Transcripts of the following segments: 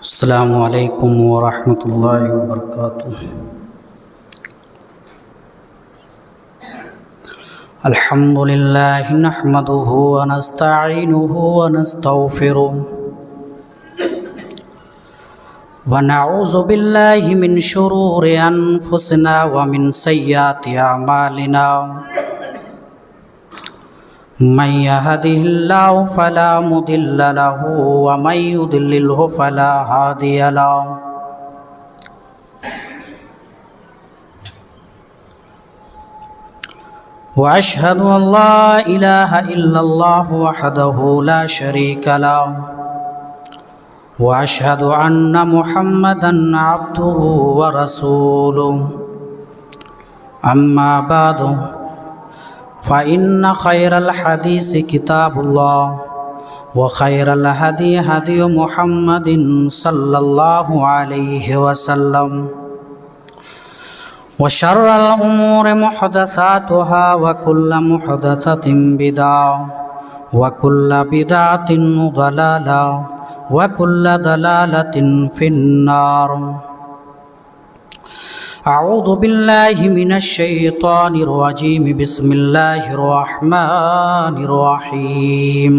السلام علیکم ورحمۃ اللہ وبرکاتہ۔ الحمد للہ نحمده ونستعینه ونستغفره ونعوذ باللہ من شرور انفسنا ومن سیئات اعمالنا، من يهده الله فلا مضل له ومن يضلله فلا هادي له، وأشهد أن لا إله إلا الله وحده لا شريك له، وأشهد أن محمدا عبده ورسوله، أما بعد فإن خير الحديث كتاب الله، وخير الهدي هدي محمد صلى الله عليه وسلم، وشر الأمور محدثاتها وكل محدثة بدعة وكل بدعة ضلالة وكل ضلالة في النار۔ اعوذ باللہ من الشیطان الرجیم، بسم اللہ الرحمن الرحیم۔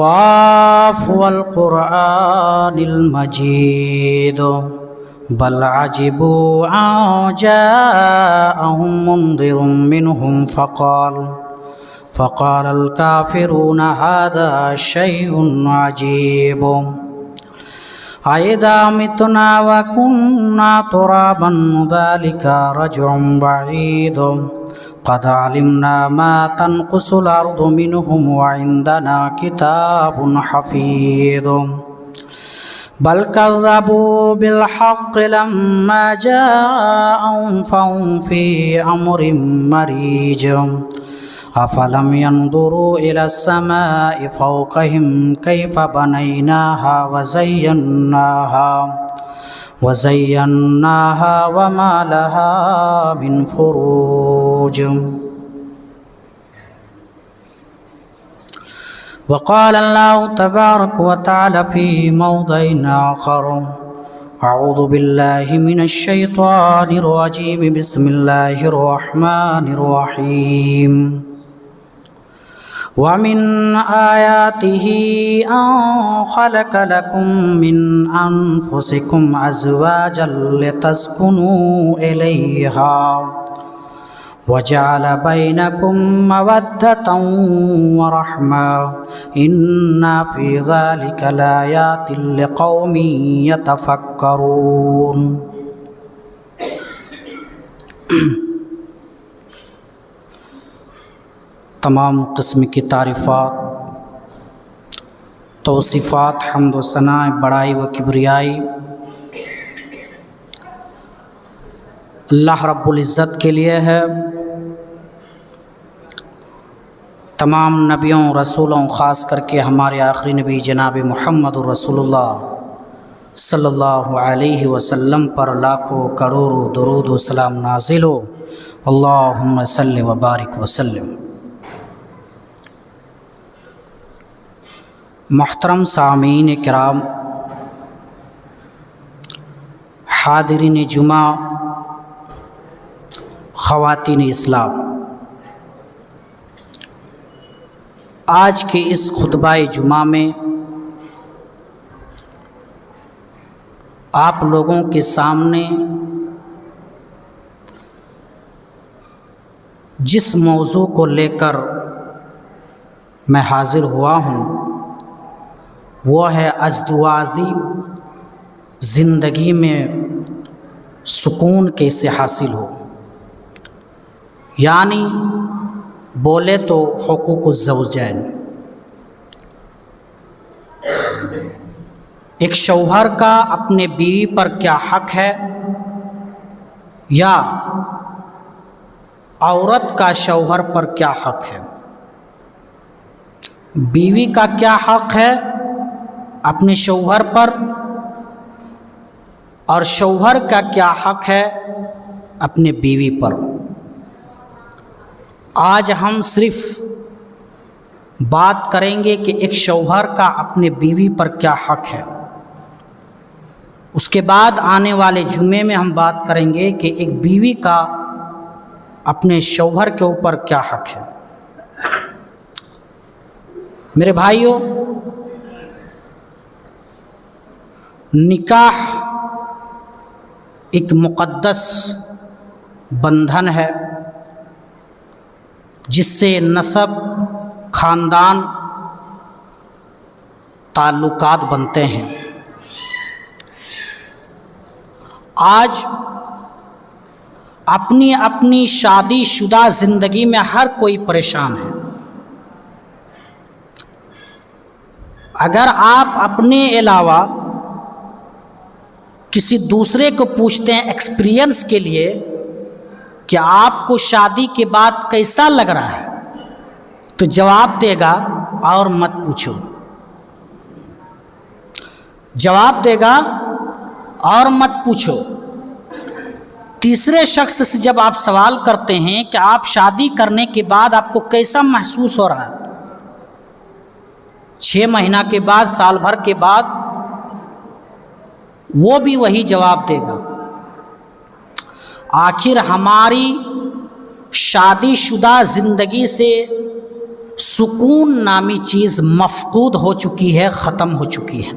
قاف والقرآن المجید، بل عجبوا ان جاءهم منذر منهم فقال الكافرون هذا شيء عجيب، أَإِذَا مِتْنَا وَكُنَّا تُرَابًا ذَلِكَ رَجْعٌ بَعِيدٌ، قَدْ عَلِمْنَا مَا تَنْقُصُ الْأَرْضُ مِنْهُمْ وَعِنْدَنَا كِتَابٌ حَفِيظٌ، بَلْ كَذَّبُوا بِالْحَقِّ لَمَّا جَاءَهُمْ فَهُمْ فِي أَمْرٍ مَرِيجٍ، أَفَلَمْ يَنْظُرُوا إِلَى السَّمَاءِ فَوْقَهُمْ كَيْفَ بَنَيْنَاهَا وَزَيَّنَّاهَا وَمَا لَهَا مِنْ فُرُوجٍ۔ وقال الله تبارك وتعالى في موضع آخر، أعوذ بالله من الشيطان الرجيم، بسم الله الرحمن الرحيم۔ ومن آياته أن خلق لكم من أنفسكم أزواجا لتسكنوا إليها وجعل بينكم مودة ورحمة، إن في ذلك لآيات لقوم يتفكرون۔ تمام قسم کی تعریفات، توصیفات، حمد و ثناء، بڑائی و کبریائی اللہ رب العزت کے لیے ہے۔ تمام نبیوں رسولوں، خاص کر کے ہمارے آخری نبی جناب محمد رسول اللہ صلی اللہ علیہ وسلم پر لاکھوں کروڑوں درود و سلام نازل ہو، اللہم صلی و بارک وسلم۔ محترم سامعین کرام، حاضرین جمعہ، خواتین اسلام، آج کے اس خطبہ جمعہ میں آپ لوگوں کے سامنے جس موضوع کو لے کر میں حاضر ہوا ہوں وہ ہے ازدواجی زندگی میں سکون کیسے حاصل ہو، یعنی بولے تو حقوق الزوجین۔ ایک شوہر کا اپنے بیوی پر کیا حق ہے، یا عورت کا شوہر پر کیا حق ہے، بیوی کا کیا حق ہے اپنے شوہر پر، اور شوہر کا کیا حق ہے اپنے بیوی پر۔ آج ہم صرف بات کریں گے کہ ایک شوہر کا اپنے بیوی پر کیا حق ہے. اس کے بعد آنے والے جمعے میں ہم بات کریں گے کہ ایک بیوی کا اپنے شوہر کے اوپر کیا حق ہے. میرے بھائیوں، نکاح ایک مقدس بندھن ہے جس سے نسب، خاندان، تعلقات بنتے ہیں. آج اپنی اپنی شادی شدہ زندگی میں ہر کوئی پریشان ہے. اگر آپ اپنے علاوہ کسی دوسرے کو پوچھتے ہیں ایکسپیرینس کے لیے کہ آپ کو شادی کے بعد کیسا لگ رہا ہے، تو جواب دے گا اور مت پوچھو. جواب دے گا اور مت پوچھو. تیسرے شخص سے جب آپ سوال کرتے ہیں کہ آپ شادی کرنے کے بعد آپ کو کیسا محسوس ہو رہا ہے، 6 مہینہ کے بعد، سال بھر کے بعد، وہ بھی وہی جواب دے گا. آخر ہماری شادی شدہ زندگی سے سکون نامی چیز مفقود ہو چکی ہے، ختم ہو چکی ہے.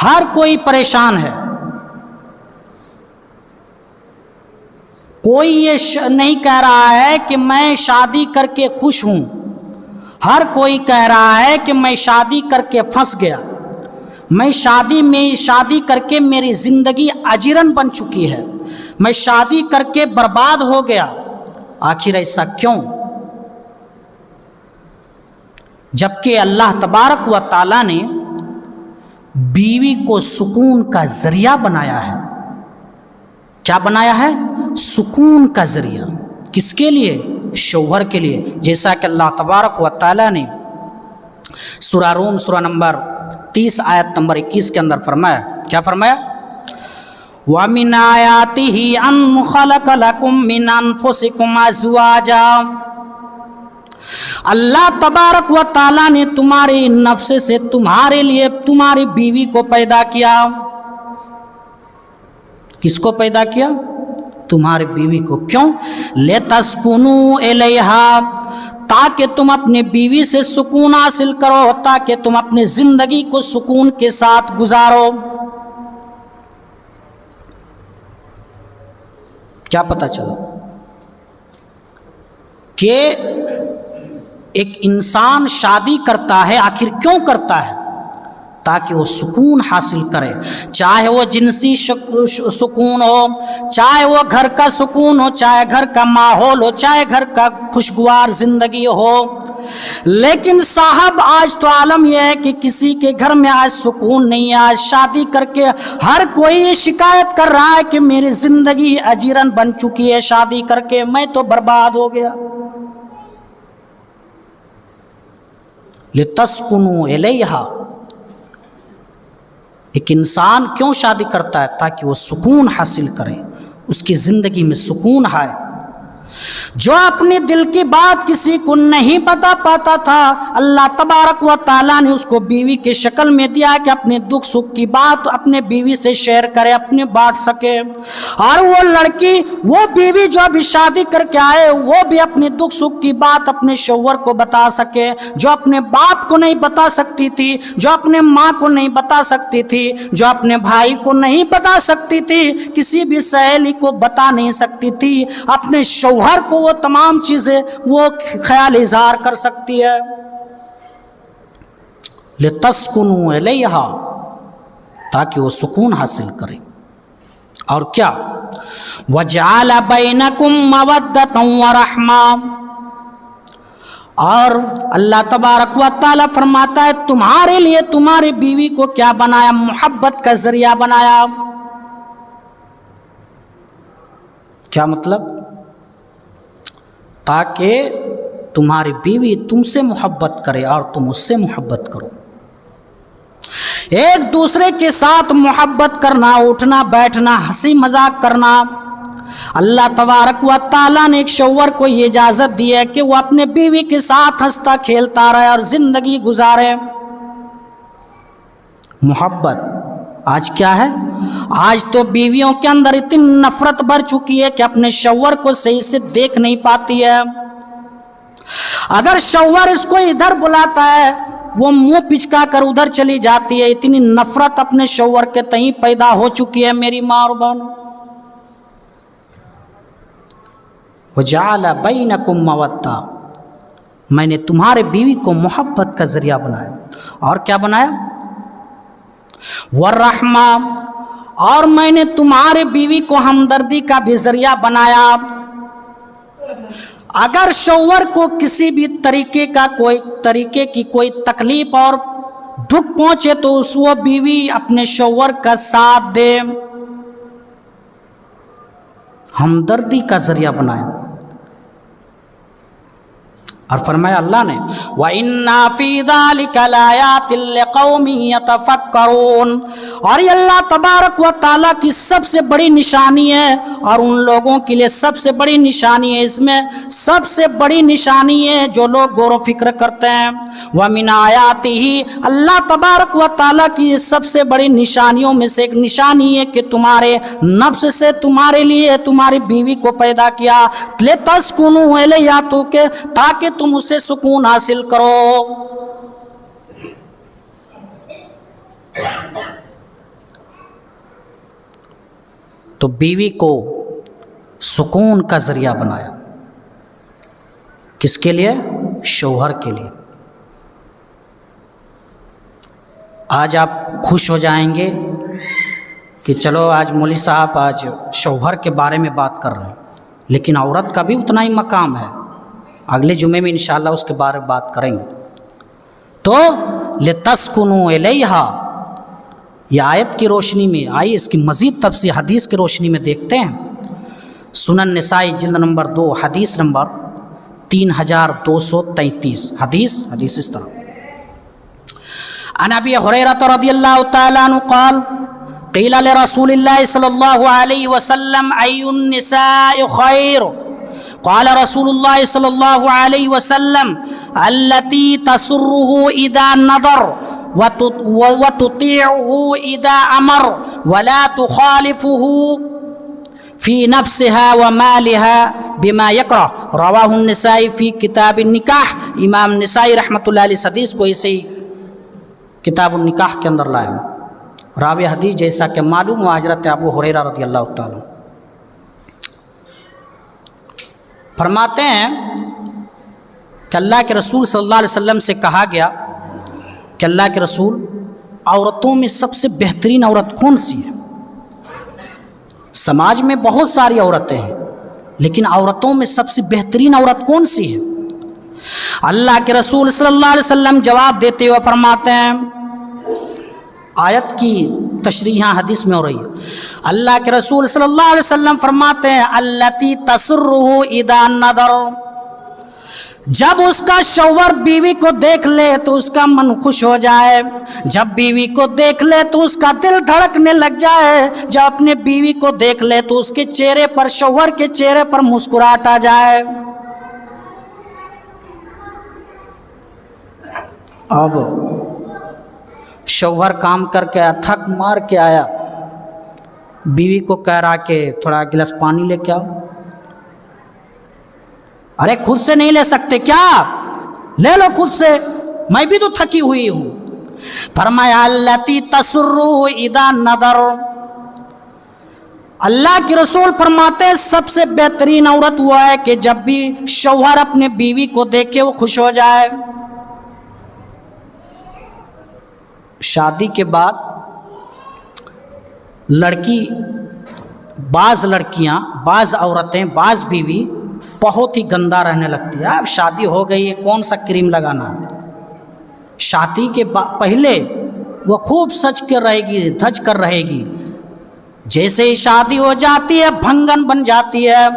ہر کوئی پریشان ہے. کوئی یہ نہیں کہہ رہا ہے کہ میں شادی کر کے خوش ہوں. ہر کوئی کہہ رہا ہے کہ میں شادی کر کے پھنس گیا، میں شادی کر کے میری زندگی اجیرن بن چکی ہے، میں شادی کر کے برباد ہو گیا. آخر ایسا کیوں؟ جبکہ اللہ تبارک و تعالیٰ نے بیوی کو سکون کا ذریعہ بنایا ہے. کیا بنایا ہے؟ سکون کا ذریعہ. کس کے لیے؟ شوہر کے لیے. جیسا کہ اللہ تبارک و تعالیٰ نے سورہ روم سورہ نمبر 30 آیت نمبر 21 کے اندر فرمایا. کیا فرمایا؟ وَمِنْ آيَاتِهِ أَنْ خَلَقَ لَكُم مِّنْ أَنفُسِكُمْ أَزْوَاجًا. اللہ تبارک و تعالیٰ نے تمہارے نفس سے تمہارے لیے تمہاری بیوی کو پیدا کیا. کس کو پیدا کیا؟ تمہاری بیوی کو. کیوں؟ لِتَسْكُنُوا إِلَيْهَا، تاکہ تم اپنے بیوی سے سکون حاصل کرو، تاکہ تم اپنی زندگی کو سکون کے ساتھ گزارو. کیا پتہ چلا؟ کہ ایک انسان شادی کرتا ہے، آخر کیوں کرتا ہے؟ تاکہ وہ سکون حاصل کرے. چاہے وہ جنسی سکون ہو، چاہے وہ گھر کا سکون ہو، چاہے گھر کا ماحول ہو، چاہے گھر کا خوشگوار زندگی ہو. لیکن صاحب آج تو عالم یہ ہے کہ کسی کے گھر میں آج سکون نہیں ہے. آج شادی کر کے ہر کوئی یہ شکایت کر رہا ہے کہ میری زندگی اجیرن بن چکی ہے، شادی کر کے میں تو برباد ہو گیا. لِتَسْكُنُوا إِلَيْهَا. ایک انسان کیوں شادی کرتا ہے؟ تاکہ وہ سکون حاصل کرے، اس کی زندگی میں سکون ہے. جو اپنے دل کی بات کسی کو نہیں بتا پاتا تھا، اللہ تبارک و تعالیٰ نے اس کو بیوی کی شکل میں دیا کہ اپنے دکھ سکھ کی بات اپنے بیوی سے شیئر کرے، اپنے بانٹ سکے. اور وہ لڑکی، وہ بیوی جو ابھی شادی کر کے آئے، وہ بھی اپنے دکھ سکھ کی بات اپنے شوہر کو بتا سکے. جو اپنے باپ کو نہیں بتا سکتی تھی، جو اپنے ماں کو نہیں بتا سکتی تھی، جو اپنے بھائی کو نہیں بتا سکتی تھی، کسی بھی سہیلی کو بتا نہیں سکتی تھی، اپنے شوہر کو وہ تمام چیزیں وہ خیال اظہار کر سکتی ہے. لِتَسْكُنُوا إِلَيْهَا، تاکہ وہ سکون حاصل کرے. اور کیا؟ وَجَعَلَ بَيْنَكُمْ مَوَدَّةً وَرَحْمَةً. اور اللہ تبارک و تعالیٰ فرماتا ہے تمہارے لیے تمہاری بیوی کو کیا بنایا؟ محبت کا ذریعہ بنایا. کیا مطلب؟ تاکہ تمہاری بیوی تم سے محبت کرے اور تم اس سے محبت کرو. ایک دوسرے کے ساتھ محبت کرنا، اٹھنا بیٹھنا، ہنسی مذاق کرنا، اللہ تبارک و تعالیٰ نے ایک شوہر کو یہ اجازت دی ہے کہ وہ اپنے بیوی کے ساتھ ہنستا کھیلتا رہے اور زندگی گزارے۔ محبت آج کیا ہے؟ آج تو بیویوں کے اندر اتنی نفرت بھر چکی ہے کہ اپنے شوہر کو صحیح سے دیکھ نہیں پاتی ہے۔ اگر شوہر اس کو ادھر بلاتا ہے وہ منہ پچکا کر ادھر چلی جاتی ہے۔ اتنی نفرت اپنے شوہر کے تئیں پیدا ہو چکی ہے میری ماں اور بہنوں۔ وَجَعَلَ بَيْنَكُمْ مَوَدَّةً، میں نے تمہارے بیوی کو محبت کا ذریعہ بنایا۔ اور کیا بنایا؟ وَالرَّحْمَةِ، اور میں نے تمہارے بیوی کو ہمدردی کا بھی ذریعہ بنایا۔ اگر شوہر کو کسی بھی طریقے کی کوئی تکلیف اور دکھ پہنچے تو وہ بیوی اپنے شوہر کا ساتھ دے، ہمدردی کا ذریعہ بنایا۔ اور فرمایا اللہ نے وَإِنَّا فِي ذَلِكَ لَآيَاتٍ لِقَوْمٍ يَتَفَكَّرُونَ، اور یہ اللہ تبارک و تعالیٰ کی سب سے بڑی نشانی ہے اور ان لوگوں کے لیے سب سے بڑی نشانی ہے۔ اس میں سب سے بڑی نشانی ہے جو لوگ غور و فکر کرتے ہیں۔ وَمِنْ آيَاتِهِ، اللہ تبارک و تعالیٰ کی سب سے بڑی نشانیوں میں سے ایک نشانی ہے کہ تمہارے نفس سے تمہارے لیے تمہاری بیوی کو پیدا کیا، لِتَسْكُنُوا إِلَيْهَا، تاکہ تم اسے سکون حاصل کرو۔ تو بیوی کو سکون کا ذریعہ بنایا، کس کے لیے؟ شوہر کے لیے۔ آج آپ خوش ہو جائیں گے کہ چلو آج مولوی صاحب آج شوہر کے بارے میں بات کر رہے ہیں، لیکن عورت کا بھی اتنا ہی مقام ہے۔ اگلے جمعے میں انشاءاللہ اس کے بارے میں بات کریں گے۔ تو لِتَسْكُنُوا إِلَيْهَا، یہ آیت کی روشنی میں آئی، اس کی مزید تفصیل حدیث کی روشنی میں دیکھتے ہیں۔ سنن نسائی جلد نمبر 2 حدیث نمبر 3233، حدیث اس طرح عن ابی ہریرہ رضی اللہ تعالی عنہ قال قیل لرسول اللہ صلی اللہ علیہ وسلم ای النساء خیر، قال رسول اللہ صلی اللہ علیہ وسلم التي تسره اذا نظر وتطيعه اذا امر ولا تخالفه في نفسها ومالها بما يكره، رواہ النسائی فی کتاب النکاح۔ امام نسائی رحمۃ اللہ علیہ حدیث کو اسی کتاب النکاح کے اندر لائے۔ راوی حدیث جیسا کہ معلوم ہوا حضرت ابو ہریرہ رضی اللہ تعالیٰ فرماتے ہیں کہ اللہ کے رسول صلی اللہ علیہ وسلم سے کہا گیا کہ اللہ کے رسول، عورتوں میں سب سے بہترین عورت کون سی ہے؟ سماج میں بہت ساری عورتیں ہیں، لیکن عورتوں میں سب سے بہترین عورت کون سی ہے؟ اللہ کے رسول صلی اللہ علیہ وسلم جواب دیتے ہوئے فرماتے ہیں، آیت کی تشریح حدیث میں ہو رہی ہے، اللہ کے رسول صلی اللہ علیہ وسلم فرماتے ہیں التی تسرہ اذا نظر، جب اس کا شوہر بیوی کو دیکھ لے تو اس کا من خوش ہو جائے، جب بیوی کو دیکھ لے تو اس کا دل دھڑکنے لگ جائے، جب اپنے بیوی کو دیکھ لے تو اس کے چہرے پر، شوہر کے چہرے پر مسکراہٹ آ جائے۔ اب شوہر کام کر کے آیا، تھک مار کے آیا، بیوی کو کہہ رہا کہ تھوڑا گلاس پانی لے کے آؤ۔ ارے خود سے نہیں لے سکتے کیا؟ لے لو خود سے، میں بھی تو تھکی ہوئی ہوں۔ فرمایا التی تسرہ اذا نظر، اللہ کے رسول فرماتے ہیں سب سے بہترین عورت وہ ہے کہ جب بھی شوہر اپنے بیوی کو دیکھے وہ خوش ہو جائے۔ شادی کے بعد لڑکی، بعض لڑکیاں، بعض عورتیں، بعض بیوی بہت ہی گندہ رہنے لگتی ہے۔ اب شادی ہو گئی ہے، کون سا کریم لگانا ہے؟ شادی کے پہلے وہ خوب سج کر رہے گی، دھج کر رہے گی، جیسے ہی شادی ہو جاتی ہے بھنگن بن جاتی ہے۔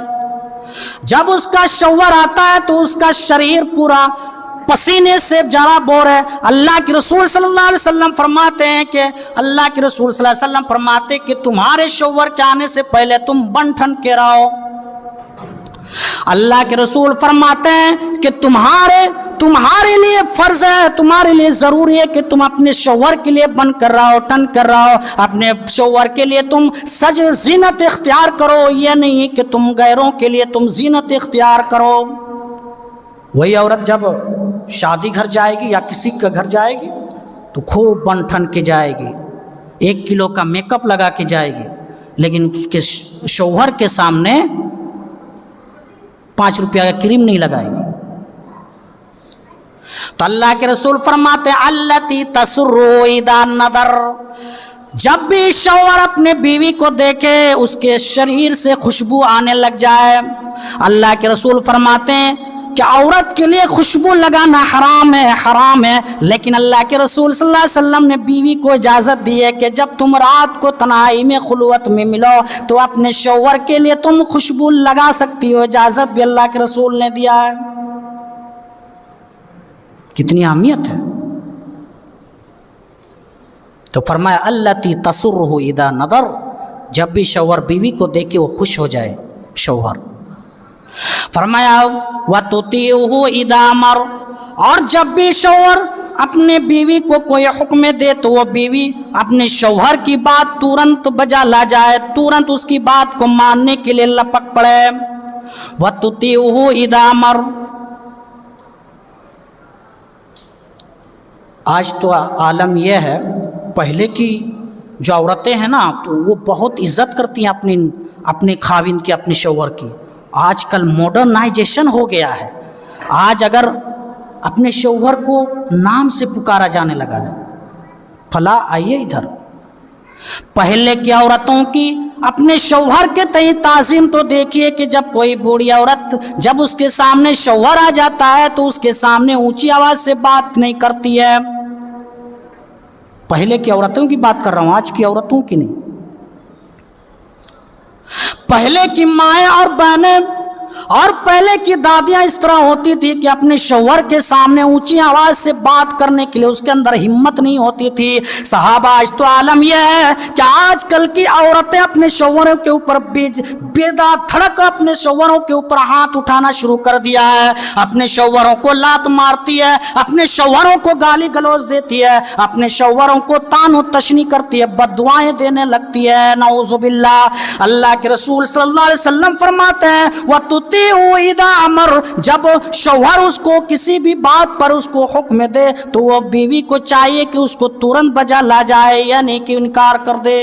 جب اس کا شوہر آتا ہے تو اس کا شریر پورا پسینے سے جرا بور ہے۔ اللہ کے رسول صلی اللہ علیہ وسلم فرماتے ہیں کہ اللہ کے رسول صلی اللہ علیہ وسلم فرماتے کہ تمہارے شوہر کے آنے سے پہلے تم بن ٹھن کے رہو۔ اللہ کے رسول فرماتے ہیں کہ تمہارے لیے فرض ہے، تمہارے لیے ضروری ہے کہ تم اپنے شوہر کے لیے بن کر رہو، ٹن کر رہو، اپنے شوہر کے لیے تم سج زینت اختیار کرو، یہ نہیں کہ تم غیروں کے لیے تم زینت اختیار کرو۔ وہی عورت جب شادی گھر جائے گی یا کسی کا گھر جائے گی تو خوب بن ٹھن کے جائے گی، 1 کلو کا میک اپ لگا کے جائے گی، لیکن اس کے شوہر کے سامنے 5 روپیہ کا کریم نہیں لگائے گی۔ تو اللہ کے رسول فرماتے ہیں التی تسر اذا نظر، جب بھی شوہر اپنے بیوی کو دیکھے اس کے شریر سے خوشبو آنے لگ جائے، اللہ کے رسول فرماتے ہیں کہ عورت کے لیے خوشبو لگانا حرام ہے، لیکن اللہ کے رسول صلی اللہ علیہ وسلم نے بیوی کو اجازت دی ہے کہ جب تم رات کو تنہائی میں خلوت میں ملو تو اپنے شوہر کے لیے تم خوشبو لگا سکتی ہو، اجازت بھی اللہ کے رسول نے دیا ہے۔ کتنی اہمیت ہے۔ تو فرمایا التی تسرہ اذا نظر، جب بھی شوہر بیوی کو دیکھے وہ خوش ہو جائے شوہر۔ فرمایا وَتُطِيعُهُ اِذَا أَمَرَ، اور جب بھی شوہر اپنے بیوی کو کوئی حکم دے تو وہ بیوی اپنے شوہر کی بات تورنت بجا لا جائے، تورنت اس کی بات کو ماننے کے لیے لپک پڑے۔ وَتُطِيعُهُ اِذَا أَمَرَ۔ آج تو عالم یہ ہے، پہلے کی جو عورتیں ہیں نا تو وہ بہت عزت کرتی ہیں اپنے خاوند کی، اپنے شوہر کی۔ آج کل ماڈرنائزیشن ہو گیا ہے، آج اگر اپنے شوہر کو نام سے پکارا جانے لگا ہے، فلاں آئیے ادھر۔ پہلے کی عورتوں کی اپنے شوہر کے تئیں تعظیم تو دیکھیے کہ جب کوئی بوڑھی عورت جب اس کے سامنے شوہر آ جاتا ہے تو اس کے سامنے اونچی آواز سے بات نہیں کرتی ہے۔ پہلے کی عورتوں کی بات کر رہا ہوں، آج کی عورتوں کی نہیں۔ پہلے کی مائیں اور بہنیں اور پہلے کی دادیاں اس طرح ہوتی تھی کہ اپنے شوہر کے سامنے اونچی آواز سے بات کرنے کے لیے اس کے اندر ہمت نہیں ہوتی تھی۔ صحابہ، آج تو عالم یہ ہے کہ آج کل کی عورتیں اپنے شوہروں کے اوپر بے داد دھڑک اپنے شوہروں کے اوپر ہاتھ اٹھانا شروع کر دیا ہے، اپنے شوہروں کو لات مارتی ہے، اپنے شوہروں کو گالی گلوچ دیتی ہے، اپنے شوہروں کو طعن و تشنیع کرتی ہے، بد دعائیں دینے لگتی ہے، نعوذ باللہ۔ اللہ کے رسول صلی اللہ علیہ وسلم فرماتے ہیں وَتُطِيعُهُ اِذَا أَمَرَ، جب شوہر اس کو کسی بھی بات پر اس کو حکم دے تو وہ بیوی کو چاہیے کہ اس کو ترنت بجا لا جائے، یعنی کہ انکار کر دے۔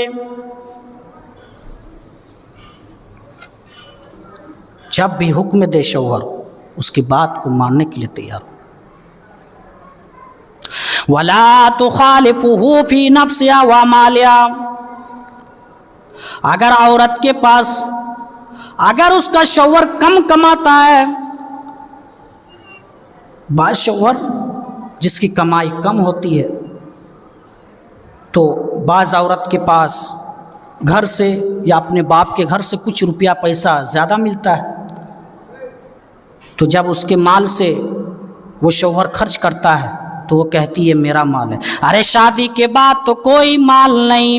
جب بھی حکم دے شوہر اس کی بات کو ماننے کے لیے تیار ہو۔ وَلَا تُخَالِفُهُ فِي نَفْسِهَا وَمَالِهَا، اگر عورت کے پاس اگر اس کا شوہر کم کماتا ہے، بعض شوہر جس کی کمائی کم ہوتی ہے تو بعض عورت کے پاس گھر سے یا اپنے باپ کے گھر سے کچھ روپیہ پیسہ زیادہ ملتا ہے، تو جب اس کے مال سے وہ شوہر خرچ کرتا ہے تو وہ کہتی ہے میرا مال ہے۔ ارے شادی کے بعد تو کوئی مال نہیں،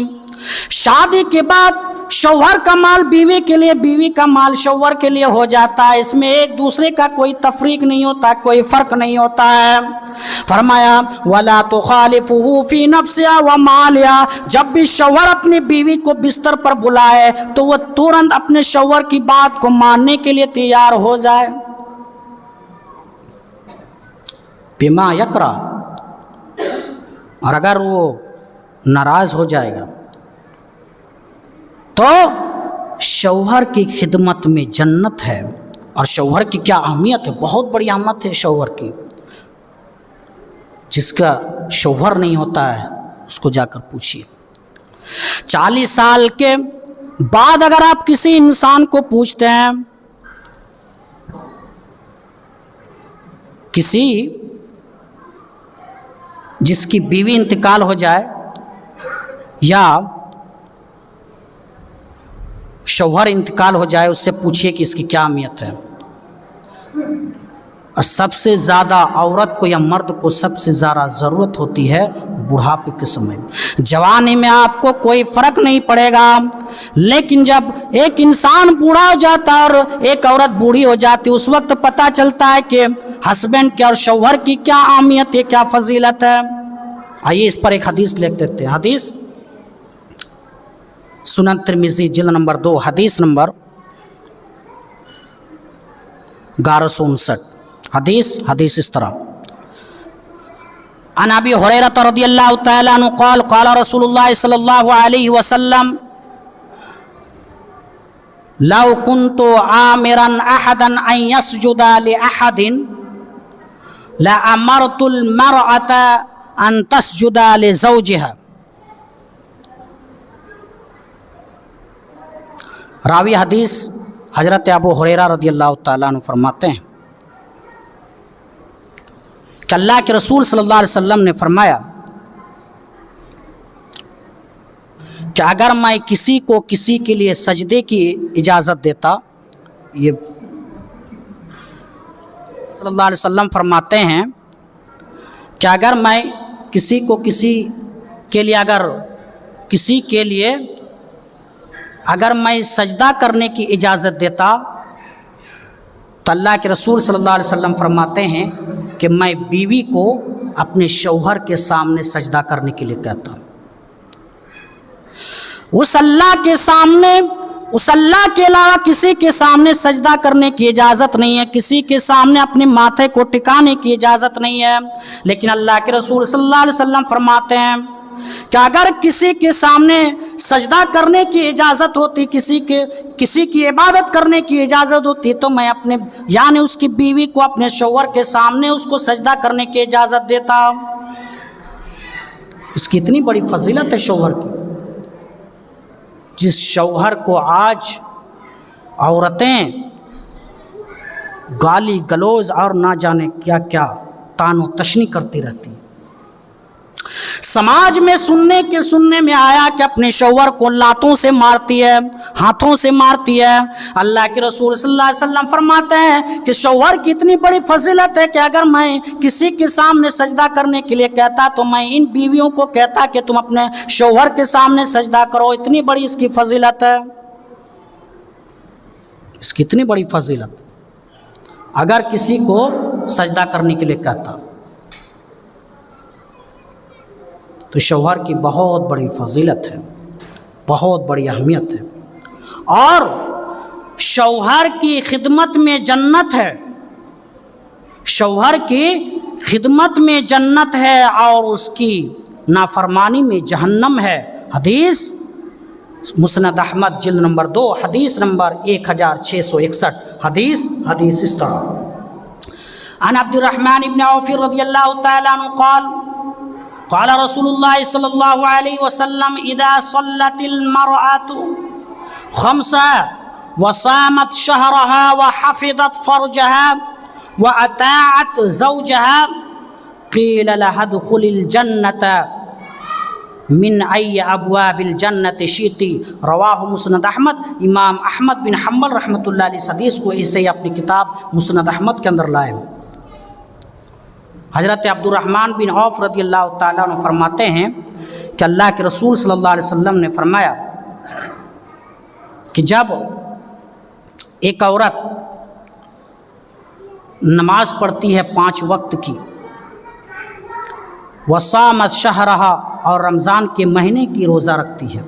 شادی کے بعد شوہر کا مال بیوی کے لیے، بیوی کا مال شوہر کے لیے ہو جاتا ہے، اس میں ایک دوسرے کا کوئی تفریق نہیں ہوتا، کوئی فرق نہیں ہوتا ہے۔ فرمایا وَلَا تُخَالِفُهُ فِي نَفْسِهَا وَمَالِهَا، جب بھی شوہر اپنی بیوی کو بستر پر بلائے تو وہ ترنت اپنے شوہر کی بات کو ماننے کے لیے تیار ہو جائے۔ بِمَا يَكْرَهُ، اور اگر وہ ناراض ہو جائے گا تو شوہر کی خدمت میں جنت ہے۔ اور شوہر کی کیا اہمیت ہے، بہت بڑی اہمیت ہے شوہر کی۔ جس کا شوہر نہیں ہوتا ہے اس کو جا کر پوچھیے۔ 40 سال کے بعد اگر آپ کسی انسان کو پوچھتے ہیں، کسی جس کی بیوی انتقال ہو جائے یا شوہر انتقال ہو جائے، اس سے پوچھئے کہ اس کی کیا اہمیت ہے۔ اور سب سے زیادہ عورت کو یا مرد کو سب سے زیادہ ضرورت ہوتی ہے بڑھاپے کے سمے میں۔ جوانی میں آپ کو کوئی فرق نہیں پڑے گا، لیکن جب ایک انسان بوڑھا ہو جاتا ہے اور ایک عورت بوڑھی ہو جاتی ہے، اس وقت پتہ چلتا ہے کہ ہسبینڈ کی اور شوہر کی کیا اہمیت ہے، کیا فضیلت ہے۔ آئیے اس پر ایک حدیث لے دیتے ہیں۔ حدیث سنن ترمذی جلد نمبر 2 حدیث نمبر 1159۔ حدیث اس طرح، عن ابی ہریرہ رضی اللہ تعالی عنہ قال قال رسول اللہ صلی اللہ علیہ وسلم لو كنت آمرا احدا ان يسجد لاحد لامرت المرأة ان تسجد لزوجها۔ راوی حدیث حضرت ابو ہریرہ رضی اللہ تعالیٰ عنہ فرماتے ہیں کہ اللہ کے رسول صلی اللہ علیہ وسلم نے فرمایا کہ اگر میں کسی کو کسی کے لیے سجدے کی اجازت دیتا، یہ صلی اللہ علیہ وسلم فرماتے ہیں کہ اگر میں کسی کو کسی کے لیے اگر میں سجدہ کرنے کی اجازت دیتا تو اللہ کے رسول صلی اللہ علیہ وسلم فرماتے ہیں کہ میں بیوی کو اپنے شوہر کے سامنے سجدہ کرنے کے لیے کہتا ہوں۔ اس اللہ کے علاوہ کسی کے سامنے سجدہ کرنے کی اجازت نہیں ہے، کسی کے سامنے اپنے ماتھے کو ٹکانے کی اجازت نہیں ہے، لیکن اللہ کے رسول صلی اللہ علیہ وسلم فرماتے ہیں کہ اگر کسی کے سامنے سجدہ کرنے کی اجازت ہوتی، کسی کی عبادت کرنے کی اجازت ہوتی تو میں اپنے یعنی اس کی بیوی کو اپنے شوہر کے سامنے اس کو سجدہ کرنے کی اجازت دیتا۔ اس کی اتنی بڑی فضیلت ہے شوہر کی، جس شوہر کو آج عورتیں گالی گلوز اور نہ جانے کیا کیا تان و تشنی کرتی رہتی ہیں۔ سماج میں سننے میں آیا کہ اپنے شوہر کو لاتوں سے مارتی ہے، ہاتھوں سے مارتی ہے۔ اللہ کے رسول صلی اللہ علیہ وسلم فرماتے ہیں کہ شوہر کی اتنی بڑی فضیلت ہے کہ اگر میں کسی کے سامنے سجدہ کرنے کے لیے کہتا تو میں ان بیویوں کو کہتا کہ تم اپنے شوہر کے سامنے سجدہ کرو۔ اتنی بڑی اس کی فضیلت ہے، اس کی اتنی بڑی فضیلت اگر کسی کو سجدہ کرنے کے لیے کہتا تو شوہر کی بہت بڑی فضیلت ہے، بہت بڑی اہمیت ہے، اور شوہر کی خدمت میں جنت ہے، شوہر کی خدمت میں جنت ہے اور اس کی نافرمانی میں جہنم ہے۔ حدیث مسند احمد جلد نمبر 2 حدیث نمبر 1661۔ حدیث اس طرح، عن عبد الرحمن بن عوف رضی اللہ تعالی عنہ قال قال رسول اللہ صلی اللہ علیہ وسلم اذا صلت المرأة خمسا وصامت شهرها وحفظت فرجها وأطاعت زوجها قیل لها ادخل الجنة من ای ابواب الجنت شئت۔ رواہ مسند احمد۔ امام احمد بن حنبل رحمۃ اللہ علیہ حدیث کو اسے اپنی کتاب مسند احمد کے اندر لائے۔ حضرت عبد الرحمن بن عوف رضی اللہ تعالیٰ عنہ فرماتے ہیں کہ اللہ کے رسول صلی اللہ علیہ وسلم نے فرمایا کہ جب ایک عورت نماز پڑھتی ہے 5 وقت کی، وصامت شہرہا اور رمضان کے مہینے کی روزہ رکھتی ہے،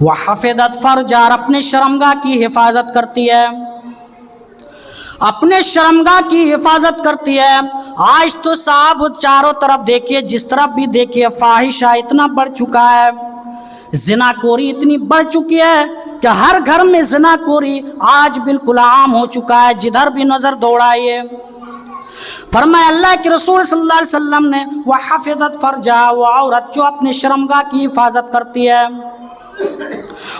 وحفظت فرجہا اور اپنے شرمگاہ کی حفاظت کرتی ہے، اپنے شرمگاہ کی حفاظت کرتی ہے۔ آج تو صاحب چاروں طرف دیکھیے، جس طرف بھی دیکھیے فاحشہ اتنا بڑھ چکا ہے، زناخوری اتنی بڑھ چکی ہے کہ ہر گھر میں زناخوری آج بالکل عام ہو چکا ہے، جدھر بھی نظر دوڑائیے۔ فرمایا اللہ کے رسول صلی اللہ علیہ وسلم نے وحفظت فرجہا، وہ عورت جو اپنے شرمگاہ کی حفاظت کرتی ہے،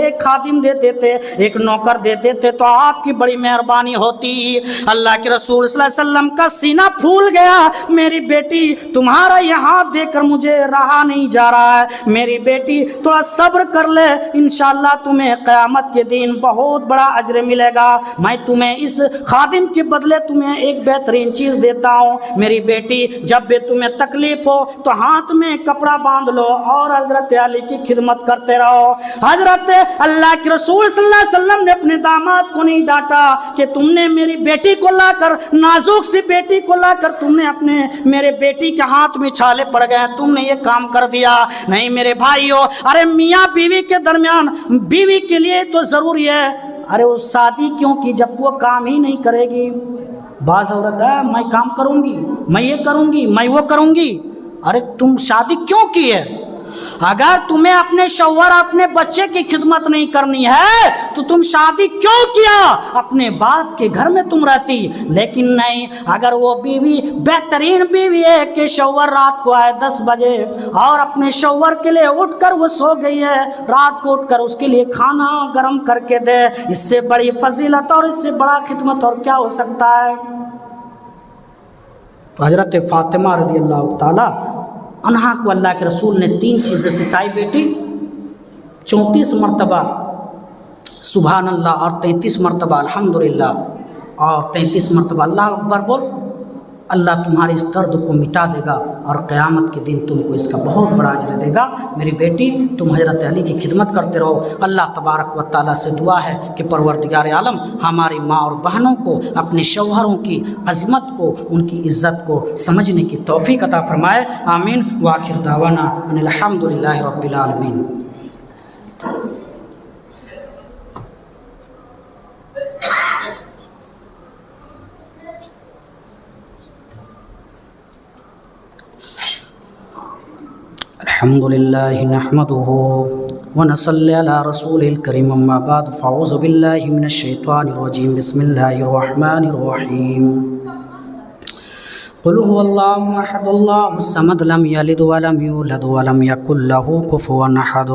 ایک خادم دیتے تھے، ایک نوکر دیتے تھے تو آپ کی بڑی مہربانی ہوتی۔ اللہ کے رسول صلی اللہ علیہ وسلم کا سینہ پھول گیا، میری بیٹی تمہارا یہ ہاتھ دے کر مجھے رہا نہیں جا رہا ہے، میری بیٹی تھوڑا صبر کر لے، انشاءاللہ تمہیں قیامت کے دن بہت بڑا اجر ملے گا، میں تمہیں اس خادم کے بدلے تمہیں ایک بہترین چیز دیتا ہوں، میری بیٹی جب بھی تمہیں تکلیف ہو تو ہاتھ میں کپڑا باندھ لو اور حضرت علی کی خدمت کرتے رہو۔ حضرت اللہ کے رسول صلی اللہ علیہ وسلم نے اپنے داماد کو نہیں ڈانٹا کہ تم نے میری بیٹی کو لا کر، نازک سی بیٹی کو لا کر تم نے اپنے میرے بیٹی کے ہاتھ میں چھالے پڑ گئے، تم نے یہ کام کر دیا۔ نہیں میرے بھائیو، ارے میاں بیوی کے درمیان بیوی کے لیے تو ضروری ہے، ارے وہ شادی کیوں کی جب وہ کام ہی نہیں کرے گی؟ بعض عورت ہے میں کام کروں گی، میں یہ کروں گی، میں وہ کروں گی، ارے تم شادی کیوں کی ہے؟ اگر تمہیں اپنے شوہر اپنے بچے کی خدمت نہیں کرنی ہے تو تم شادی کیوں کیا؟ اپنے باپ کے گھر میں تم رہتی، لیکن نہیں، اگر وہ بیوی بہترین بیوی ہے کہ شوہر رات کو آئے 10 بجے اور اپنے شوہر کے لیے اٹھ کر وہ سو گئی ہے، رات کو اٹھ کر اس کے لیے کھانا گرم کر کے دے، اس سے بڑی فضیلت اور اس سے بڑا خدمت اور کیا ہو سکتا ہے؟ تو حضرت فاطمہ رضی اللہ تعالی عنہا کو اللہ کے رسول نے 3 چیزیں سکھائی بیٹی، 34 مرتبہ سبحان اللہ اور 33 مرتبہ الحمدللہ اور 33 مرتبہ اللہ اکبر بول، اللہ تمہارے اس درد کو مٹا دے گا اور قیامت کے دن تم کو اس کا بہت بڑا اجر دے گا۔ میری بیٹی تم حضرت علی کی خدمت کرتے رہو۔ اللہ تبارک و تعالیٰ سے دعا ہے کہ پروردگار عالم ہماری ماں اور بہنوں کو اپنے شوہروں کی عظمت کو، ان کی عزت کو سمجھنے کی توفیق عطا فرمائے، آمین۔ وآخر دعوانا ان الحمدللہ رب العالمین۔ الحمد لله نحمده ونصلي على رسول الكريم، اما بعد فاعوذ بالله من الشيطان الرجيم، بسم الله الرحمن الرحيم۔ قل هو الله احد الله الصمد لم يلد ولم يولد ولم يكن له كفوا احد۔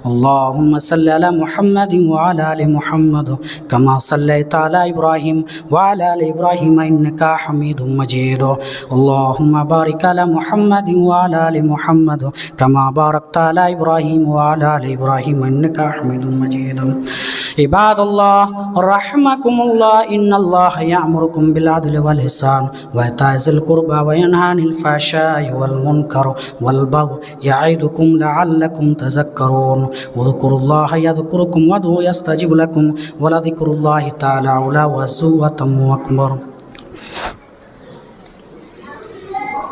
اللهم صل على محمد وعلى ال محمد كما صليت على ابراهيم وعلى ال ابراهيم انك حميد مجيد۔ اللهم بارك على محمد وعلى ال محمد كما باركت على ابراهيم وعلى ال ابراهيم انك حميد مجيد۔ عباد الله رحمكم الله، ان الله يأمركم بالعدل والإحسان وإيتاء ذي القربى وينهى عن الفحشاء والمنكر والبغي يعظكم لعلكم تذكرون۔ واذكروا الله يذكركم وادعوه يستجب لكم ولذكر الله تعالى أعلى وأعز وأتم أكبر۔